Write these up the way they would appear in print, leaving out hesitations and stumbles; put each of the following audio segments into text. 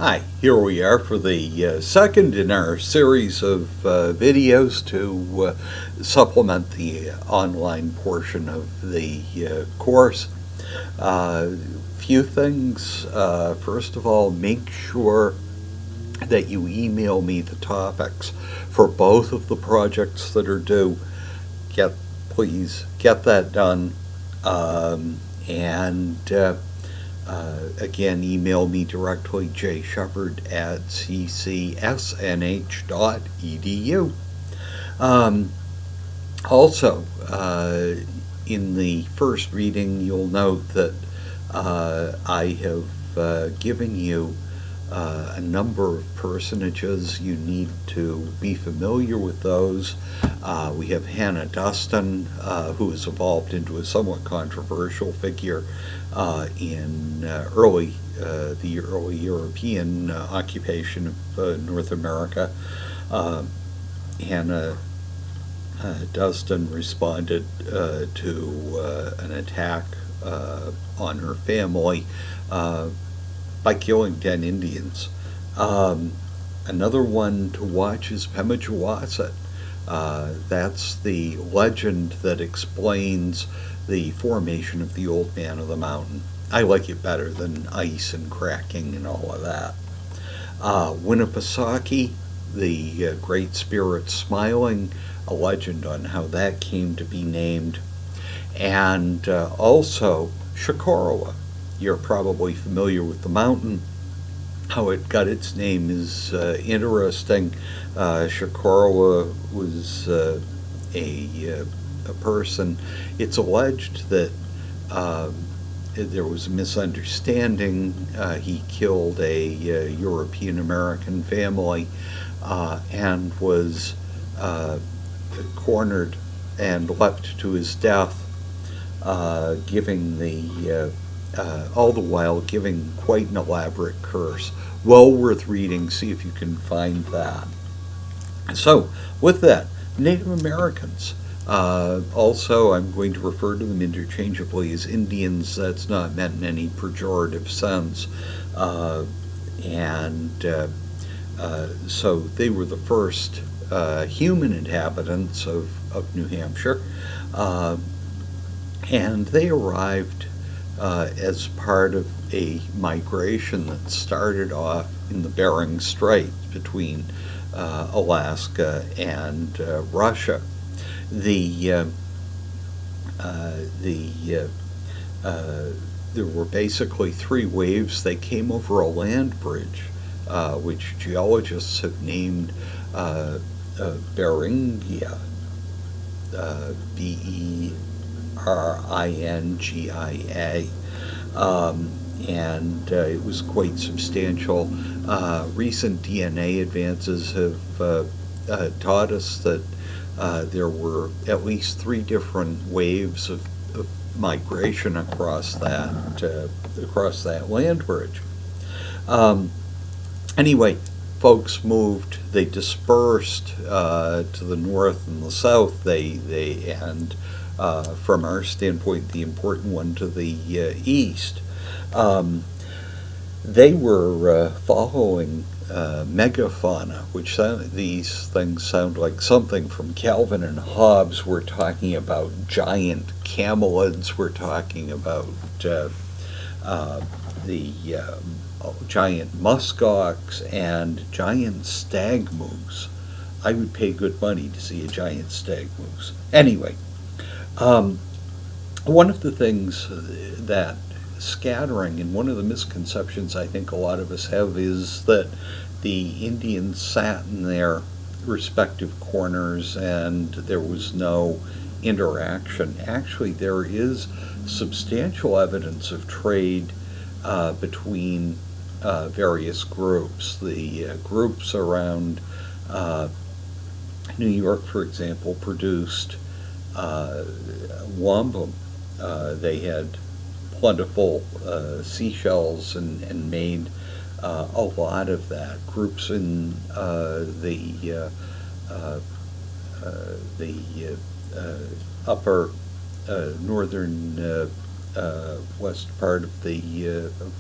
Hi, here we are for the second in our series of videos to supplement the online portion of the course. Few things. First of all, make sure that you email me the topics for both of the projects that are due. Please get that done. And again, email me directly, jshepard@ccsnh.edu. Also, in the first reading, you'll note that I have given you a number of personages. You need to be familiar with those. We have Hannah Duston, who has evolved into a somewhat controversial figure in the early European occupation of North America. Hannah Duston responded to an attack on her family by killing 10 Indians. Another one to watch is Pemigewasset. That's the legend that explains the formation of the Old Man of the Mountain. I like it better than ice and cracking and all of that. Winnipesaukee, the Great Spirit Smiling, a legend on how that came to be named. And also Shakorowa. You're probably familiar with the mountain. How it got its name is interesting. Shakorowa was a person. It's alleged that there was a misunderstanding. He killed a European American family and was cornered and leapt to his death, giving all the while giving quite an elaborate curse. Well worth reading. See if you can find that. So, with that, Native Americans. Also, I'm going to refer to them interchangeably as Indians. That's not meant in any pejorative sense. So they were the first human inhabitants of New Hampshire. And they arrived as part of a migration that started off in the Bering Strait between Alaska and Russia. There were basically three waves. They came over a land bridge, which geologists have named Beringia, Beringia, and it was quite substantial. Recent DNA advances have taught us that there were at least three different waves of migration across that land bridge. Anyway, folks moved. They dispersed to the north and the south. And from our standpoint, the important one to the east. They were following megafauna, which these things sound like something from Calvin and Hobbes. We're talking about giant camelids. We're talking about the giant muskox and giant stag moose. I would pay good money to see a giant stag moose. Anyway, one of the things that scattering, and one of the misconceptions I think a lot of us have, is that the Indians sat in their respective corners and there was no interaction. Actually, there is substantial evidence of trade between various groups. The groups around New York, for example, produced wampum. They had plentiful seashells and made a lot of that. Groups in the upper northern west part of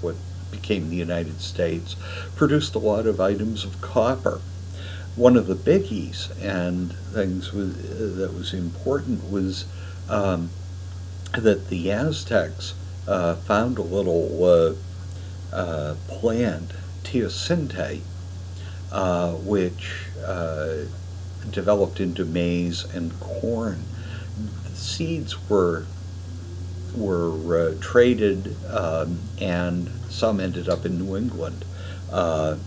what became the United States, produced a lot of items of copper. One of the biggies and things that was important was that the Aztecs found a little plant, teosinte, which developed into maize and corn. The seeds were traded, and some ended up in New England.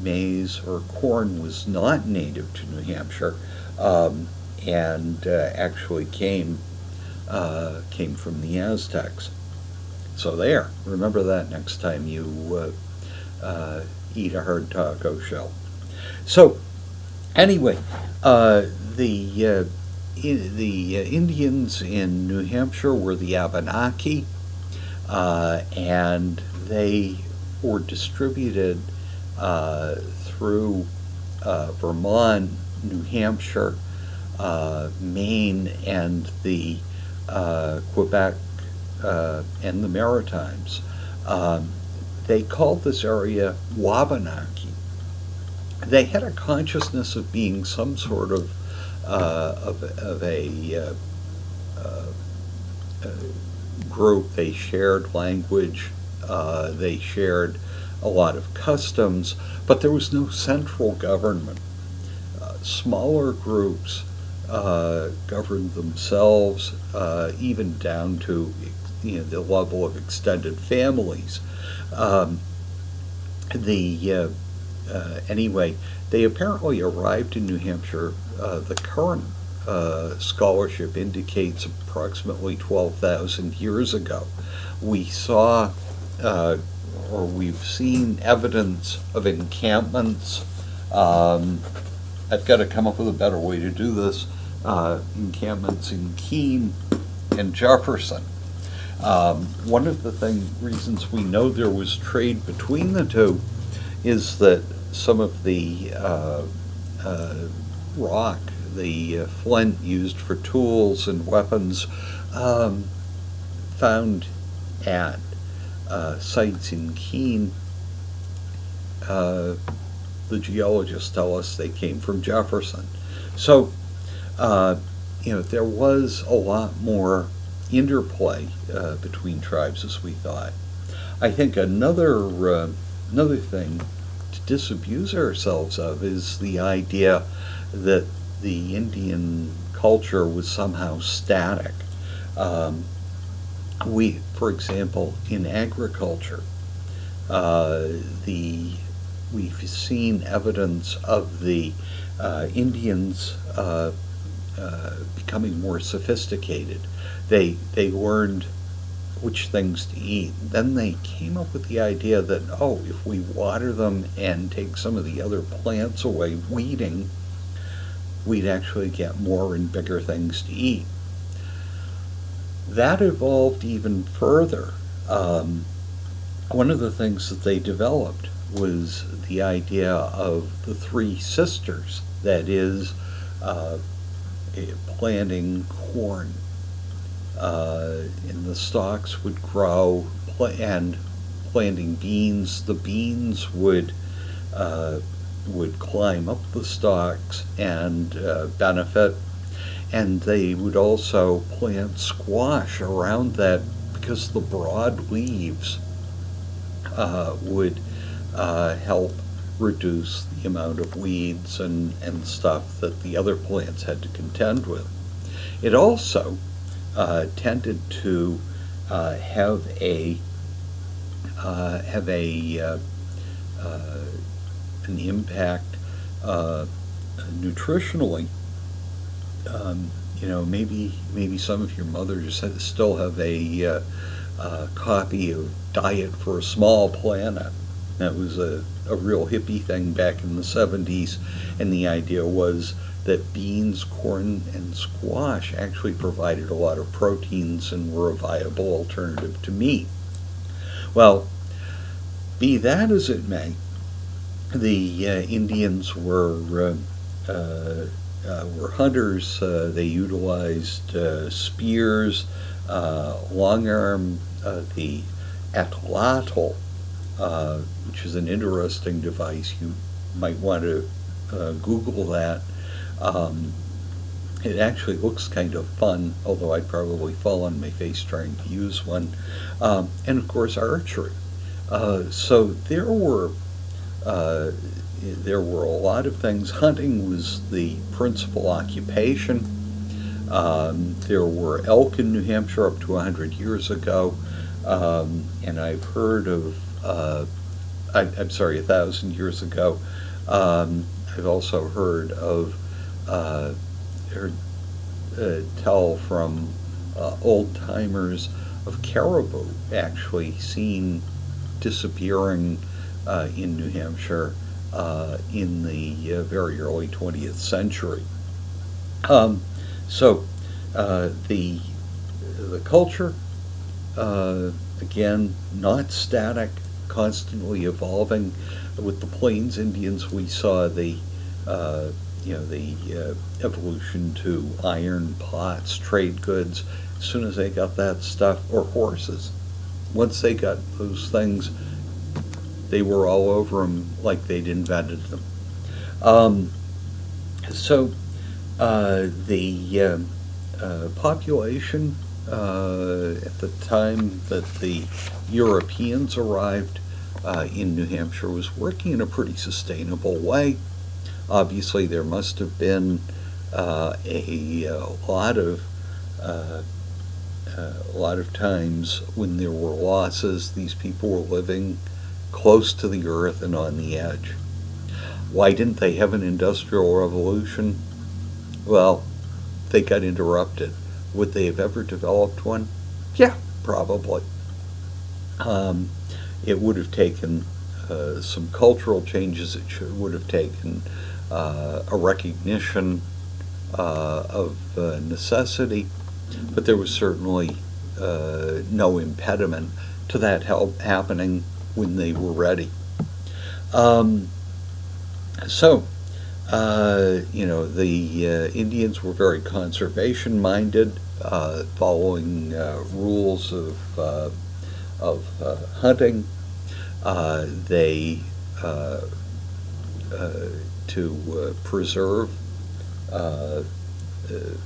Maize or corn was not native to New Hampshire, and actually came from the Aztecs. So there, remember that next time you eat a hard taco shell. So anyway, the Indians in New Hampshire were the Abenaki, and they were distributed through Vermont, New Hampshire, Maine, and the Quebec and the Maritimes. They called this area Wabanaki. They had a consciousness of being some sort of a group. They shared language, they shared a lot of customs, but there was no central government. Smaller groups governed themselves, even down to the level of extended families. Anyway, they apparently arrived in New Hampshire. The current scholarship indicates approximately 12,000 years ago. We saw, or we've seen evidence of encampments. I've got to come up with a better way to do this. Encampments in Keene and Jefferson. One of the reasons we know there was trade between the two is that some of the rock, the flint used for tools and weapons, found at sites in Keene, the geologists tell us they came from Jefferson. So, there was a lot more interplay between tribes as we thought. I think another thing to disabuse ourselves of is the idea that the Indian culture was somehow static. For example, in agriculture, we've seen evidence of the Indians becoming more sophisticated. They learned which things to eat. Then they came up with the idea that, if we water them and take some of the other plants away, weeding, we'd actually get more and bigger things to eat. That evolved even further. One of the things that they developed was the idea of the three sisters, that is, planting corn. And the stalks would grow, and planting beans, the beans would climb up the stalks and benefit, and they would also plant squash around that because the broad leaves would help reduce the amount of weeds and stuff that the other plants had to contend with. It also tended to have an impact nutritionally. Maybe some of your mothers still have a copy of Diet for a Small Planet. That was a real hippie thing back in the 70s, and the idea was that beans, corn, and squash actually provided a lot of proteins and were a viable alternative to meat. Well, be that as it may, the Indians were hunters. They utilized spears, long arm, the atlatl, which is an interesting device. You might want to Google that. Um, it actually looks kind of fun, although I'd probably fall on my face trying to use one. And of course, archery. So there were a lot of things. Hunting was the principal occupation. There were elk in New Hampshire up to 100 years ago, and I've heard of, I'm sorry, 1,000 years ago. I've also heard of, tell from old timers of caribou actually seen disappearing in New Hampshire in the very early 20th century. So the culture, again, not static, constantly evolving. With the Plains Indians, we saw the evolution to iron, pots, trade goods. As soon as they got that stuff, or horses, once they got those things, they were all over them like they'd invented them. So the population at the time that the Europeans arrived in New Hampshire was working in a pretty sustainable way. Obviously, there must have been a lot of times when there were losses. These people were living close to the earth and on the edge. Why didn't they have an industrial revolution? Well, they got interrupted. Would they have ever developed one? Yeah, probably. It would have taken some cultural changes. It would have taken a recognition of necessity, but there was certainly no impediment to that happening when they were ready. The Indians were very conservation-minded, following rules of hunting. To preserve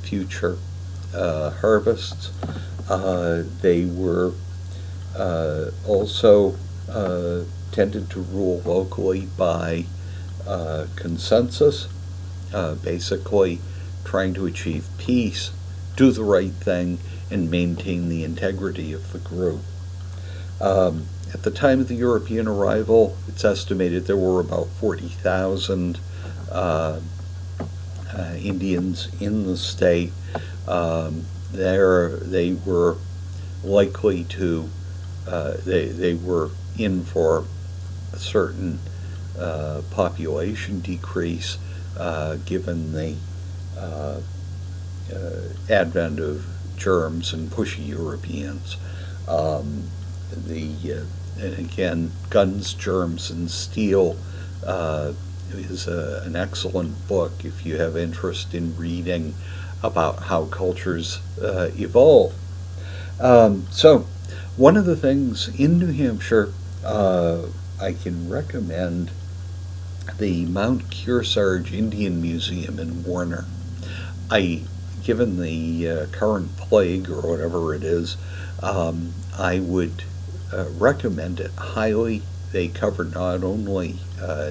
future harvests. They were also tended to rule locally by consensus, basically trying to achieve peace, do the right thing, and maintain the integrity of the group. At the time of the European arrival, it's estimated there were about 40,000 Indians in the state. They were likely to, they were in for a certain population decrease given the advent of germs and pushy Europeans. And again, Guns, Germs, and Steel is an excellent book if you have interest in reading about how cultures evolve. So one of the things in New Hampshire, I can recommend the Mount Kearsarge Indian Museum in Warner. Given the current plague or whatever it is, I would recommend it highly. They cover not only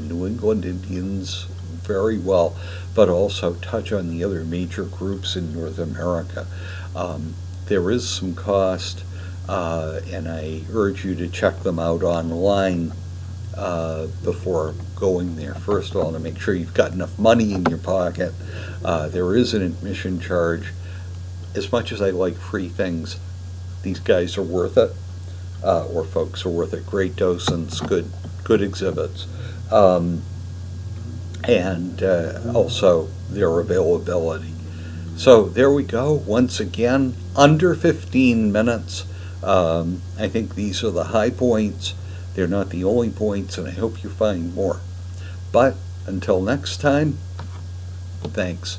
New England Indians very well, but also touch on the other major groups in North America. There is some cost, and I urge you to check them out online before going there. First of all, to make sure you've got enough money in your pocket. There is an admission charge. As much as I like free things, these guys are worth it, or folks are worth it. Great docents, good exhibits, and also their availability. So there we go. Once again, under 15 minutes. I think these are the high points. They're not the only points, and I hope you find more. But until next time, thanks.